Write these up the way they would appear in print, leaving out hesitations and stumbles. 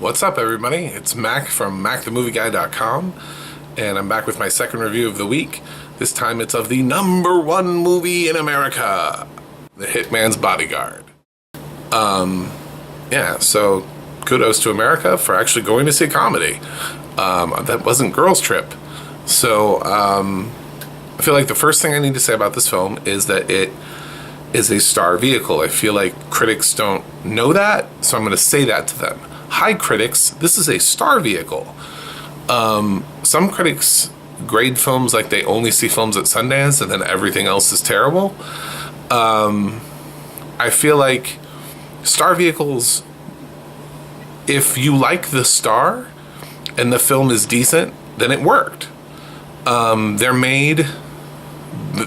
What's up, everybody? It's Mac from MacTheMovieGuy.com, and I'm back with my second review of the week. This time it's of the #1 movie in America, The Hitman's Bodyguard. So kudos to America for actually going to see a comedy. That wasn't Girls Trip. So, I feel like the first thing I need to say about this film is that it is a star vehicle. I feel like critics don't know that, so I'm going to say that to them. Hi, critics. This is a star vehicle. Some critics grade films like they only see films at Sundance and then everything else is terrible. I feel like star vehicles, if you like the star and the film is decent, then it worked. They're made...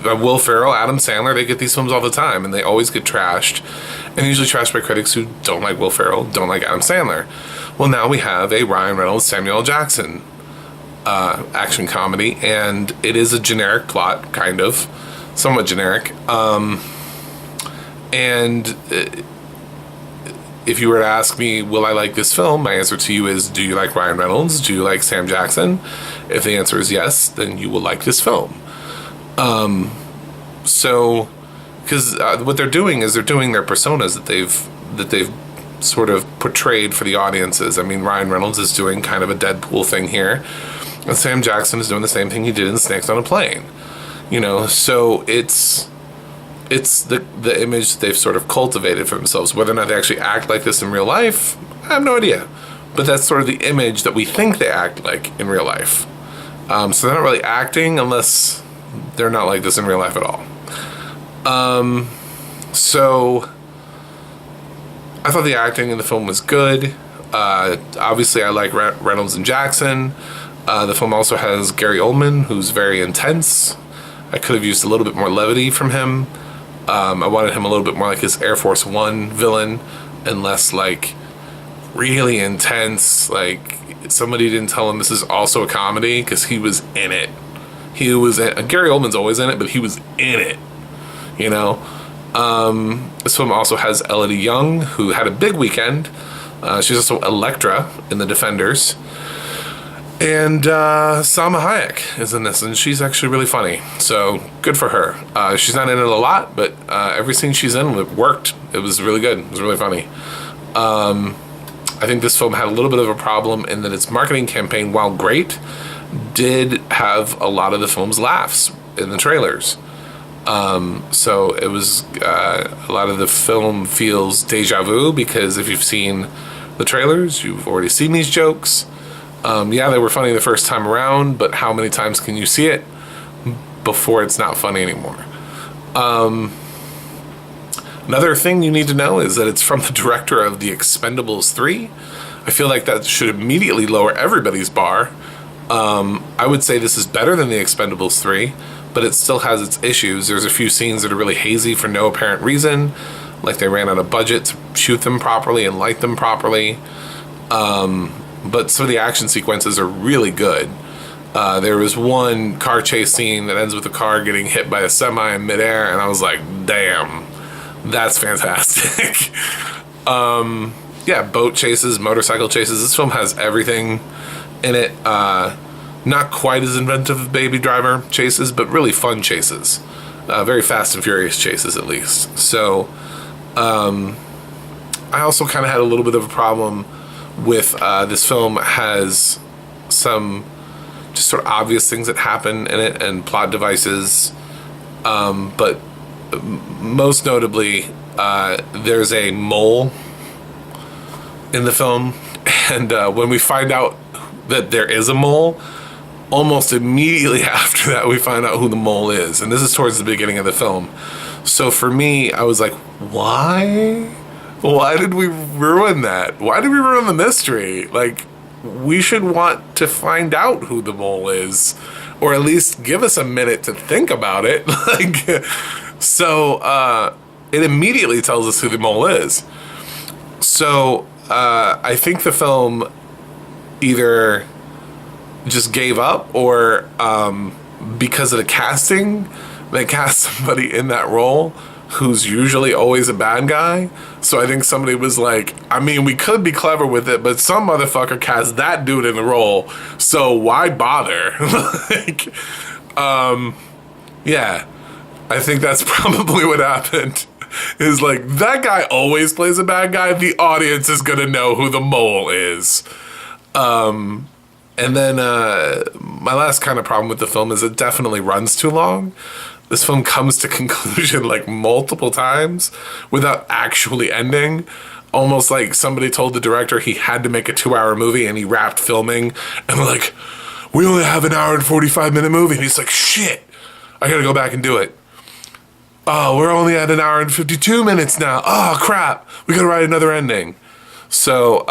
Will Ferrell, Adam Sandler, they get these films all the time and they always get trashed, and usually trashed by critics who don't like Will Ferrell, don't like Adam Sandler. Well, now we have a Ryan Reynolds, Samuel L. Jackson action comedy, and it is a generic plot, kind of, somewhat generic. If you were to ask me, will I like this film? My answer to you is, do you like Ryan Reynolds? Do you like Sam Jackson? If the answer is yes, then you will like this film. Because what they're doing is they're doing their personas that they've sort of portrayed for the audiences. I mean, Ryan Reynolds is doing kind of a Deadpool thing here, and Sam Jackson is doing the same thing he did in Snakes on a Plane. You know, so it's the image they've sort of cultivated for themselves. Whether or not they actually act like this in real life, I have no idea. But that's sort of the image that we think they act like in real life. So they're not really acting unless they're not like this in real life at all. So I thought the acting in the film was good. Obviously I like Reynolds and Jackson. The film also has Gary Oldman, who's very intense. I could have used a little bit more levity from him. I wanted him a little bit more like his Air Force One villain and less like really intense, like somebody didn't tell him this is also a comedy, because he was in it. Gary Oldman's always in it, but he was in it, you know. This film also has Elodie Young, who had a big weekend. She's also Elektra in The Defenders. And Salma Hayek is in this, and she's actually really funny. So, good for her. She's not in it a lot, but every scene she's in, it worked. It was really good. It was really funny. I think this film had a little bit of a problem in that its marketing campaign, while great, did have a lot of the film's laughs in the trailers. So it was a lot of the film feels deja vu, because if you've seen the trailers, you've already seen these jokes. Yeah, they were funny the first time around, but how many times can you see it before it's not funny anymore? Another thing you need to know is that it's from the director of The Expendables 3. I feel like that should immediately lower everybody's bar. I would say this is better than The Expendables 3, but it still has its issues. There's a few scenes that are really hazy for no apparent reason, like they ran out of budget to shoot them properly and light them properly. But some of the action sequences are really good. There was one car chase scene that ends with a car getting hit by a semi in midair, and I was like, damn, that's fantastic. Yeah, boat chases, motorcycle chases. This film has everything in it. Not quite as inventive as Baby Driver chases, but really fun chases. Very fast and furious chases, at least. So, I also kind of had a little bit of a problem with this film has some just sort of obvious things that happen in it and plot devices. But most notably, there's a mole in the film. And when we find out that there is a mole, almost immediately after that we find out who the mole is, and this is towards the beginning of the film. So for me, I was like, why did we ruin that? Why did we ruin the mystery? Like, we should want to find out who the mole is, or at least give us a minute to think about it. It immediately tells us who the mole is. So I think the film either just gave up, or because of the casting, they cast somebody in that role who's usually always a bad guy. So I think somebody was like, I mean, we could be clever with it, but some motherfucker cast that dude in the role, so why bother? Like, yeah, I think that's probably what happened. Is like, that guy always plays a bad guy. The audience is gonna know who the mole is. And then my last kind of problem with the film is it definitely runs too long. This film comes to conclusion like multiple times without actually ending. Almost like somebody told the director he had to make a 2-hour movie and he wrapped filming. And they're like, we only have an hour and 45-minute movie. And he's like, shit, I gotta go back and do it. Oh, we're only at an hour and 52 minutes now. Oh, crap, we gotta write another ending. So,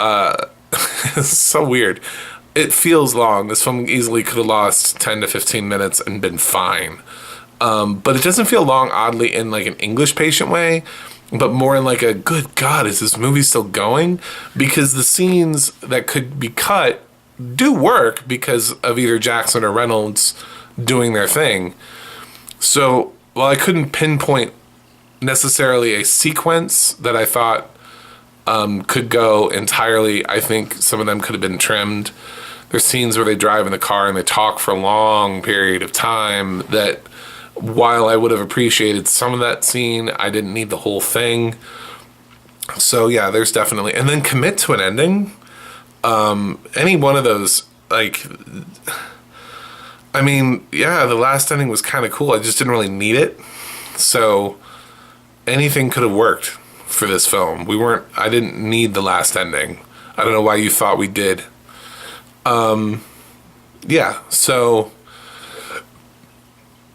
it's so weird. It feels long. This film easily could have lost 10 to 15 minutes and been fine. But it doesn't feel long, oddly, in like an English patient way, but more in like a, good God, is this movie still going? Because the scenes that could be cut do work because of either Jackson or Reynolds doing their thing. So while I couldn't pinpoint necessarily a sequence that I thought could go entirely, I think some of them could have been trimmed. There's scenes where they drive in the car and they talk for a long period of time that, while I would have appreciated some of that scene, I didn't need the whole thing. So yeah, there's definitely, and then commit to an ending. Any one of those, like, I mean, yeah, the last ending was kind of cool. I just didn't really need it. So anything could have worked for this film. I didn't need the last ending. I don't know why you thought we did. Yeah, so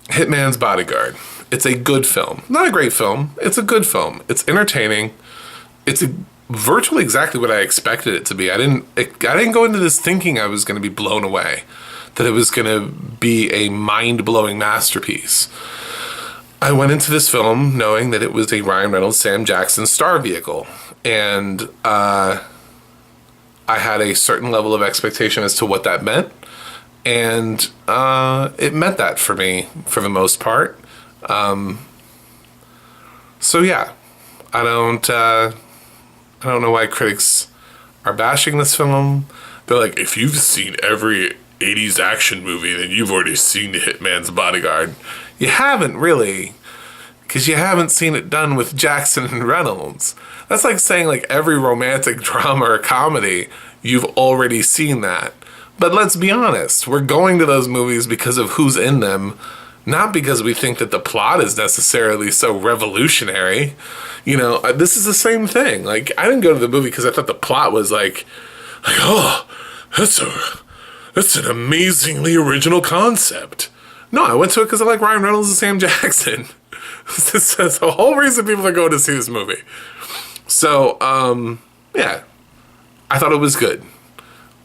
Hitman's Bodyguard. It's a good film. Not a great film. It's a good film. It's entertaining. It's virtually exactly what I expected it to be. I didn't go into this thinking I was going to be blown away, that it was going to be a mind-blowing masterpiece. I went into this film knowing that it was a Ryan Reynolds, Sam Jackson star vehicle, and I had a certain level of expectation as to what that meant. And it meant that for me, for the most part. So yeah, I don't know why critics are bashing this film. They're like, if you've seen every 80s action movie, then you've already seen The Hitman's Bodyguard. You haven't really, because you haven't seen it done with Jackson and Reynolds. That's like saying like every romantic drama or comedy, you've already seen that. But let's be honest, we're going to those movies because of who's in them, not because we think that the plot is necessarily so revolutionary. You know, this is the same thing. Like, I didn't go to the movie because I thought the plot was like, oh, that's an amazingly original concept. No, I went to it because I like Ryan Reynolds and Sam Jackson. That's the whole reason people are going to see this movie. So, yeah, I thought it was good.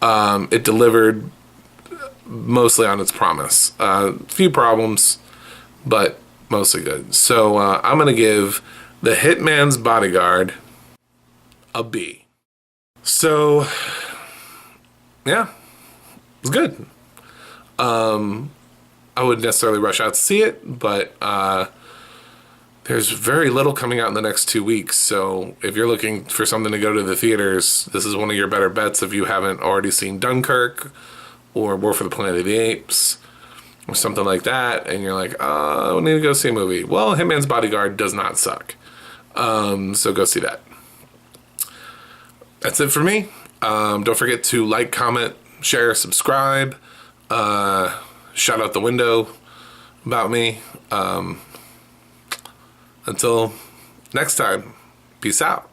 It delivered mostly on its promise. Few problems, but mostly good. So I'm going to give The Hitman's Bodyguard a B. So, yeah, it was good. I wouldn't necessarily rush out to see it, but there's very little coming out in the next 2 weeks, so if you're looking for something to go to the theaters, this is one of your better bets if you haven't already seen Dunkirk or War for the Planet of the Apes or something like that, and you're like, oh, I need to go see a movie. Well, Hitman's Bodyguard does not suck, so go see that. That's it for me. Don't forget to like, comment, share, subscribe, shout out the window about me. Until next time, peace out.